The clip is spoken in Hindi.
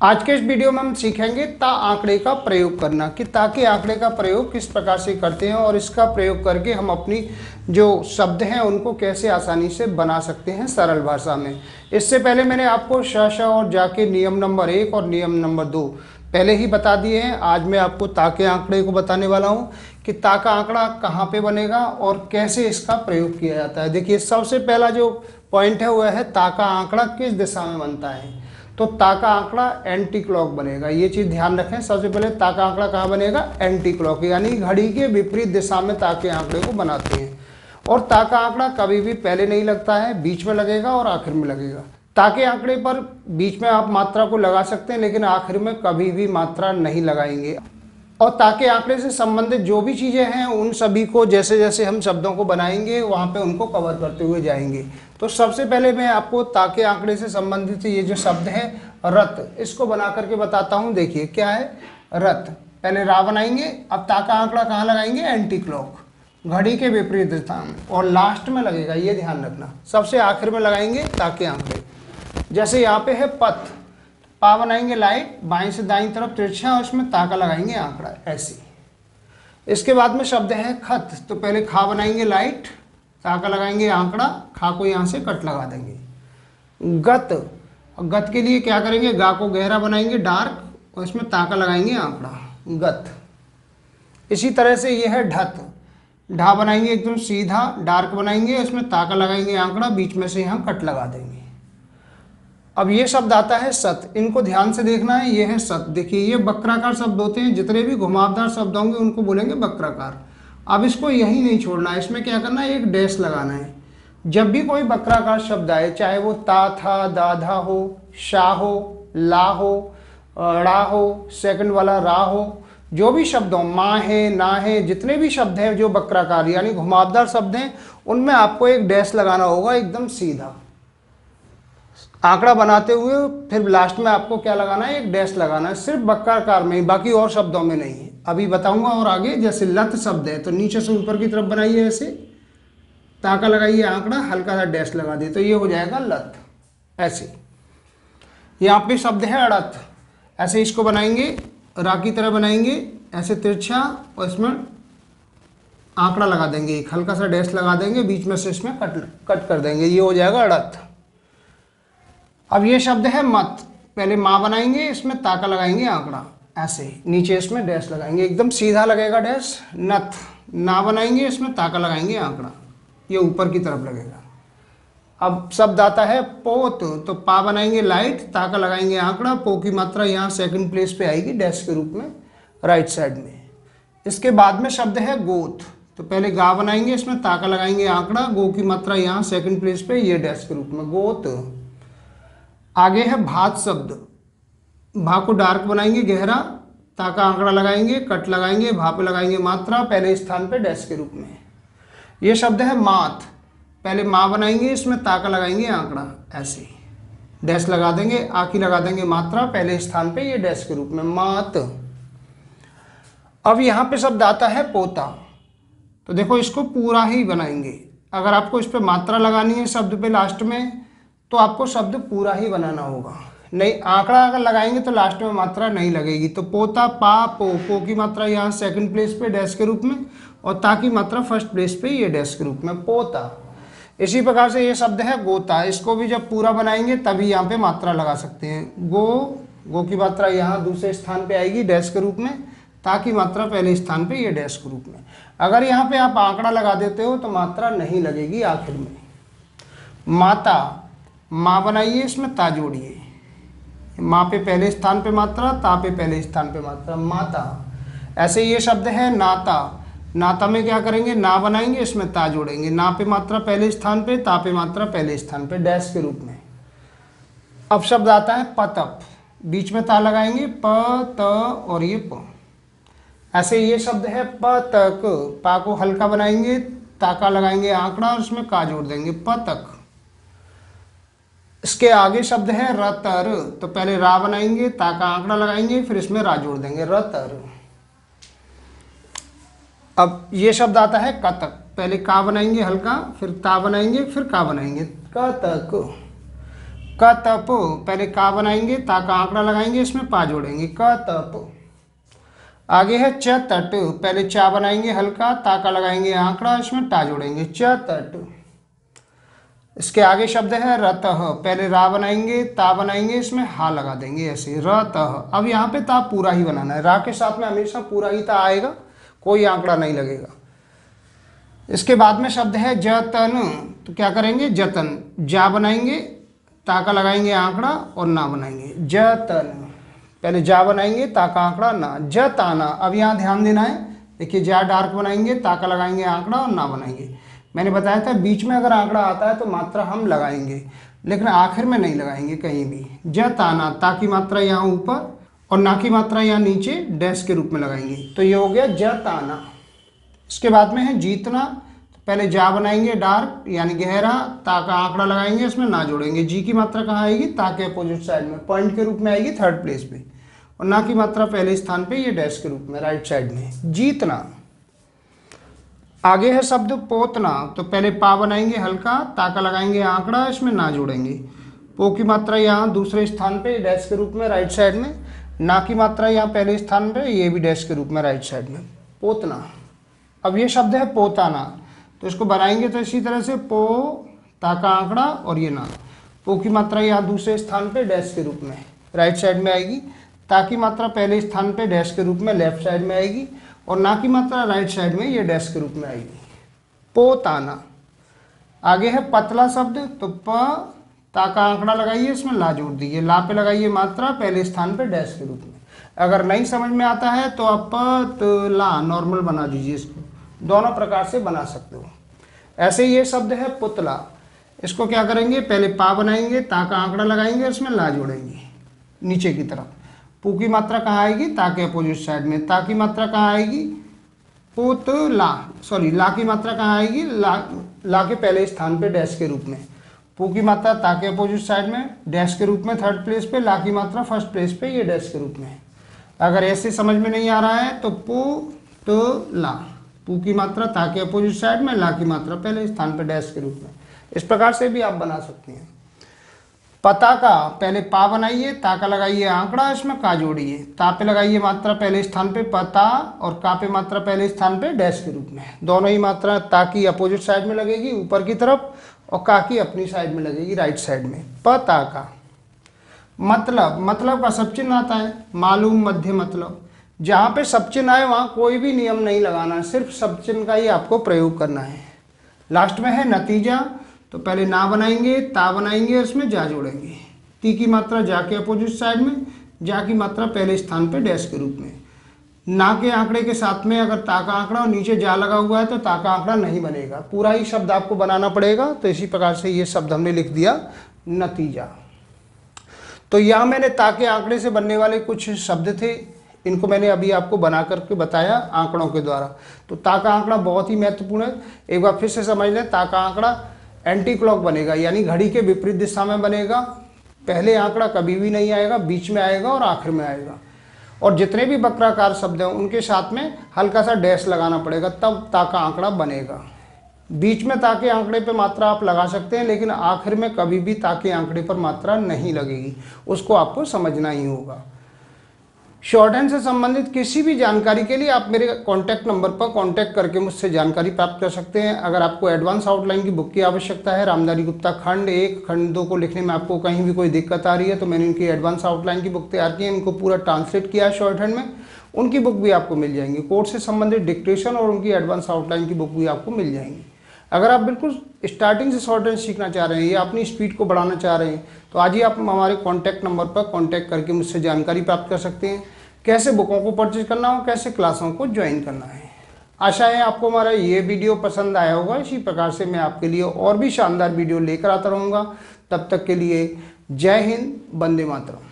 आज के इस वीडियो में हम सीखेंगे ता आंकड़े का प्रयोग करना कि ता के आंकड़े का प्रयोग किस प्रकार से करते हैं और इसका प्रयोग करके हम अपनी जो शब्द हैं उनको कैसे आसानी से बना सकते हैं सरल भाषा में। इससे पहले मैंने आपको श और जा के नियम नंबर 1 और नियम नंबर 2 पहले ही बता दिए हैं। आज मैं आपको ता के आंकड़े को बताने वाला हूँ कि ता का आंकड़ा कहाँ पे बनेगा और कैसे इसका प्रयोग किया जाता है। देखिए, सबसे पहला जो पॉइंट है वह है ता का आंकड़ा किस दिशा में बनता है। तो ता का आंकड़ा एंटी क्लॉक बनेगा। ये चीज़ ध्यान रखें। सबसे पहले ता का आंकड़ा कहाँ बनेगा? एंटी क्लॉक, यानी घड़ी के विपरीत दिशा में ता के आंकड़े को बनाते हैं। और ता का आंकड़ा कभी भी पहले नहीं लगता है, बीच में लगेगा और आखिर में लगेगा। ता के आंकड़े पर बीच में आप मात्रा को लगा सकते हैं, लेकिन आखिर में कभी भी मात्रा नहीं लगाएंगे। और ता के आंकड़े से संबंधित जो भी चीज़ें हैं उन सभी को जैसे जैसे हम शब्दों को बनाएंगे वहाँ पे उनको कवर करते हुए जाएंगे। तो सबसे पहले मैं आपको ता के आंकड़े से संबंधित ये जो शब्द है रत, इसको बना करके बताता हूँ। देखिए क्या है रत। पहले रा बनाएंगे, अब ता का आंकड़ा कहाँ लगाएंगे? एंटी क्लॉक, घड़ी के विपरीत दिशा में, और लास्ट में लगेगा, ये ध्यान रखना। सबसे आखिर में लगाएंगे ता के आंकड़े। जैसे यहाँ पे है पथ, पा बनाएंगे लाइट, बाएं से दाईं तरफ तिरछा, और उसमें ता का लगाएंगे आंकड़ा ऐसे। इसके बाद में शब्द है खत, तो पहले खा बनाएंगे लाइट, ता का लगाएंगे आंकड़ा, खा को यहाँ से कट लगा देंगे। गत, गत के लिए क्या करेंगे? गा को गहरा बनाएंगे डार्क, और इसमें ता का लगाएंगे आंकड़ा गत। इसी तरह से ये है ढत, ढा बनाएंगे एकदम सीधा, डार्क बनाएंगे, इसमें ता का लगाएंगे आंकड़ा, बीच में से यहाँ कट लगा देंगे। अब ये शब्द आता है सत, इनको ध्यान से देखना है। ये है सत। देखिए ये वक्राकार शब्द होते हैं, जितने भी घुमावदार शब्द होंगे उनको बोलेंगे वक्राकार। अब इसको यही नहीं छोड़ना है, इसमें क्या करना है? एक डैश लगाना है। जब भी कोई वक्राकार शब्द आए, चाहे वो ता था, दाधा हो, शाह हो, ला हो, ड़ा हो, सेकंड वाला रा हो, जो भी शब्द हो, माँ है, ना है, जितने भी शब्द हैं जो वक्राकार यानी घुमावदार शब्द हैं, उनमें आपको एक डैश लगाना होगा एकदम सीधा आंकड़ा बनाते हुए। फिर लास्ट में आपको क्या लगाना है? एक डैश लगाना है, सिर्फ वक्राकार में, बाकी और शब्दों में नहीं है। अभी बताऊंगा। और आगे जैसे लत शब्द है तो नीचे से ऊपर की तरफ बनाइए ऐसे, ता का लगाइए आंकड़ा, हल्का सा डैश लगा दिए, तो ये हो जाएगा लत ऐसे। यहाँ पे शब्द है अड़त, ऐसे इसको बनाएंगे, रा की तरह बनाएंगे ऐसे तिरछा, और इसमें आंकड़ा लगा देंगे, एक हल्का सा डैश लगा देंगे, बीच में से इसमें कट कर देंगे, ये हो जाएगा अड़त। अब ये शब्द है मत, पहले माँ बनाएंगे, इसमें ता का लगाएंगे आंकड़ा ऐसे, नीचे इसमें डैश लगाएंगे, एकदम सीधा लगेगा डैश। नथ, ना बनाएंगे, इसमें ता का लगाएंगे आंकड़ा, ये ऊपर की तरफ लगेगा। अब शब्द आता है पोत, तो पा बनाएंगे लाइट, ता का लगाएंगे आंकड़ा, पो की मात्रा यहाँ सेकंड प्लेस पे आएगी डैश के रूप में राइट साइड में। इसके बाद में शब्द है गोत, तो पहले गा बनाएंगे, इसमें ता का लगाएंगे आंकड़ा, गो की मात्रा यहाँ सेकंड प्लेस पे, ये डैश के रूप में गोत। आगे है भात शब्द, भा को डार्क बनाएंगे गहरा, ता का आंकड़ा लगाएंगे, कट लगाएंगे, भा पे लगाएंगे मात्रा, पहले स्थान पे डैश के रूप में। ये शब्द है मात, पहले माँ बनाएंगे, इसमें ता का लगाएंगे आंकड़ा ऐसे, डैश लगा देंगे, आ की लगा देंगे मात्रा, पहले स्थान पे, ये डैश के रूप में मात। अब यहाँ पे शब्द आता है पोता, तो देखो इसको पूरा ही बनाएंगे। अगर आपको इस पर मात्रा लगानी है शब्द पे लास्ट में, तो आपको शब्द पूरा ही बनाना होगा। नहीं, आंकड़ा अगर लगाएंगे तो लास्ट में मात्रा नहीं लगेगी। तो पोता, पा, पो की मात्रा यहाँ सेकंड प्लेस पे डैश के रूप में, और ता की मात्रा फर्स्ट प्लेस पे, ये डैश के रूप में पोता। इसी प्रकार से ये शब्द है गोता, इसको भी जब पूरा बनाएंगे तभी यहाँ पे मात्रा लगा सकते हैं। गो की मात्रा यहाँ दूसरे स्थान पे आएगी डैश के रूप में, ता की मात्रा पहले स्थान पे, ये डैश के रूप में। अगर यहाँ पे आप आंकड़ा लगा देते हो तो मात्रा नहीं लगेगी आखिर में। माता, माँ बनाइए, इसमें ता जोड़िए, माँ पे पहले स्थान पे मात्रा, ता पे पहले स्थान पे मात्रा, माता। ऐसे ये शब्द है नाता, नाता में क्या करेंगे? ना बनाएंगे, इसमें ता जोड़ेंगे, ना पे मात्रा पहले स्थान पे, ता पे मात्रा पहले स्थान पे, डैश के रूप में। अब शब्द आता है पतप, बीच में ता लगाएंगे, प, त और ये प। ऐसे ये शब्द है पतक, पा को हल्का बनाएंगे, ता का लगाएंगे आंकड़ा, और उसमें का जोड़ देंगे, पतक। इसके आगे शब्द है रतर, तो पहले रा बनाएंगे, ता का आंकड़ा लगाएंगे, फिर इसमें रा जोड़ देंगे, रतर। अब ये शब्द आता है कतक, पहले का बनाएंगे हल्का, फिर ता बनाएंगे, फिर का बनाएंगे, कतक। कतप, पहले का बनाएंगे, ता का आंकड़ा लगाएंगे, इसमें पा जोड़ेंगे, कतप। आगे है चतट, पहले चा बनाएंगे हल्का, ता का लगाएंगे आंकड़ा, इसमें टा जोड़ेंगे, चतट। इसके आगे शब्द है रतः, पहले रा बनाएंगे, ता बनाएंगे, इसमें हा लगा देंगे ऐसे, रतः। अब यहाँ पे ता पूरा ही बनाना है, रा के साथ में हमेशा पूरा ही ता आएगा, कोई आंकड़ा नहीं लगेगा। इसके बाद में शब्द है जतन, तो क्या करेंगे, जतन, जा बनाएंगे, ता का लगाएंगे आंकड़ा और ना बनाएंगे, जतन। पहले जा बनाएंगे, ता का आंकड़ा, ना, जताना। अब यहाँ ध्यान देना है, देखिए जा डार्क बनाएंगे, ता का लगाएंगे आंकड़ा और ना बनाएंगे। मैंने बताया था बीच में अगर आंकड़ा आता है तो मात्रा हम लगाएंगे, लेकिन आखिर में नहीं लगाएंगे कहीं भी। जताना, ता की मात्रा यहाँ ऊपर और ना की मात्रा यहाँ नीचे डैश के रूप में लगाएंगे, तो ये हो गया जताना। इसके बाद में है जीतना, तो पहले जा बनाएंगे डार्क यानी गहरा, ता का आंकड़ा लगाएंगे, इसमें ना जोड़ेंगे। जी की मात्रा कहाँ आएगी, ता के अपोजिट साइड में, पॉइंट के रूप में आएगी थर्ड प्लेस पे, और ना की मात्रा पहले स्थान पे, ये डैश के रूप में राइट साइड में, जीतना। आगे है शब्द पोतना, तो पहले पा बनाएंगे हल्का, ता का लगाएंगे आंकड़ा, इसमें ना जोड़ेंगे। पो की मात्रा यहाँ दूसरे स्थान पे डैश के रूप में राइट साइड में, ना की मात्रा यहाँ पहले स्थान पे, ये भी डैश के रूप में राइट साइड में, पोतना। अब ये शब्द है पोताना, तो इसको बनाएंगे तो इसी तरह से, पो, ता का आंकड़ा और ये ना। पो की मात्रा यहाँ दूसरे स्थान पे डैश के रूप में राइट साइड में आएगी, ता की मात्रा पहले स्थान पे डैश के रूप में लेफ्ट साइड में आएगी, और ना की मात्रा राइट साइड में ये डैश के रूप में आएगी, पोताना। आगे है पतला शब्द, तो प, ता का आंकड़ा लगाइए, इसमें ला जोड़ दीजिए, ला पे लगाइए मात्रा, पहले स्थान पे डैश के रूप में। अगर नहीं समझ में आता है तो आप पतला नॉर्मल बना दीजिए, इसको दोनों प्रकार से बना सकते हो। ऐसे ये शब्द है पुतला, इसको क्या करेंगे, पहले पा बनाएंगे, ता का आंकड़ा लगाएंगे, इसमें ला जोड़ेंगे नीचे की तरफ। पू की मात्रा कहाँ आएगी, ता के अपोजिट साइड में, ता की मात्रा कहाँ आएगी, पुतला, सॉरी ला की मात्रा कहाँ आएगी, ला के पहले स्थान पे डैश के रूप में। पू की मात्रा ता के अपोजिट साइड में डैश के रूप में थर्ड प्लेस पे, ला की मात्रा फर्स्ट प्लेस पे, ये डैश के रूप में। अगर ऐसे समझ में नहीं आ रहा है तो पू तो ला, पू की मात्रा ता के अपोजिट साइड में, ला की मात्रा पहले स्थान पे डैश के रूप में। इस प्रकार से भी आप बना सकते हैं। पताका, पहले पा बनाइए, ता का लगाइए आंकड़ा, इसमें का जोड़िए, ता पे लगाइए मात्रा पहले स्थान पे पता, और का पे मात्रा पहले स्थान पे डैश के रूप में। दोनों ही मात्रा ता की अपोजिट साइड में लगेगी ऊपर की तरफ, और का की अपनी साइड में लगेगी राइट साइड में, पताका। मतलब का सब चिन्ह आता है, मालूम, मध्य, मतलब। जहाँ पे सब चिन्ह आए वहाँ कोई भी नियम नहीं लगाना है, सिर्फ सब चिन्ह का ही आपको प्रयोग करना है। लास्ट में है नतीजा, तो पहले ना बनाएंगे, ता बनाएंगे, इसमें जा जोड़ेंगे। ती की मात्रा जा के अपोजिट साइड में, जा की मात्रा पहले स्थान पे डैश के रूप में। ना के आंकड़े के साथ में अगर ता का आंकड़ा और नीचे जा लगा हुआ है तो ता का आंकड़ा नहीं बनेगा, पूरा ही शब्द आपको बनाना पड़ेगा। तो इसी प्रकार से ये शब्द हमने लिख दिया नतीजा। तो यहाँ मैंने ता के आंकड़े से बनने वाले कुछ शब्द थे, इनको मैंने अभी आपको बना करके बताया आंकड़ों के द्वारा। तो ता का आंकड़ा बहुत ही महत्वपूर्ण है, एक बार फिर से समझ लें। ता का आंकड़ा एंटी क्लॉक बनेगा, यानी घड़ी के विपरीत दिशा में बनेगा। पहले आंकड़ा कभी भी नहीं आएगा, बीच में आएगा और आखिर में आएगा। और जितने भी वक्राकार शब्द हैं उनके साथ में हल्का सा डैश लगाना पड़ेगा, तब ता का आंकड़ा बनेगा। बीच में ता के आंकड़े पे मात्रा आप लगा सकते हैं, लेकिन आखिर में कभी भी ता के आंकड़े पर मात्रा नहीं लगेगी, उसको आपको समझना ही होगा। शॉर्ट हैंड से संबंधित किसी भी जानकारी के लिए आप मेरे कॉन्टैक्ट नंबर पर कॉन्टैक्ट करके मुझसे जानकारी प्राप्त कर सकते हैं। अगर आपको एडवांस आउटलाइन की बुक की आवश्यकता है, रामधारी गुप्ता खंड 1 खंड 2 को लिखने में आपको कहीं भी कोई दिक्कत आ रही है, तो मैंने इनकी एडवांस आउटलाइन की बुक तैयार की है, इनको पूरा ट्रांसलेट किया है शॉर्ट हैंड में, उनकी बुक भी आपको मिल जाएंगी। कोर्ट से संबंधित डिक्टेशन और उनकी एडवांस आउटलाइन की बुक भी आपको मिल जाएंगी। अगर आप बिल्कुल स्टार्टिंग से शॉर्ट हैंड सीखना चाह रहे हैं या अपनी स्पीड को बढ़ाना चाह रहे हैं, तो आज ही आप हमारे कॉन्टैक्ट नंबर पर कॉन्टैक्ट करके मुझसे जानकारी प्राप्त कर सकते हैं, कैसे बुकों को परचेज करना हो, कैसे क्लासों को ज्वाइन करना है। आशा है आपको हमारा ये वीडियो पसंद आया होगा। इसी प्रकार से मैं आपके लिए और भी शानदार वीडियो लेकर आता रहूँगा। तब तक के लिए जय हिंद, वंदे मातरम।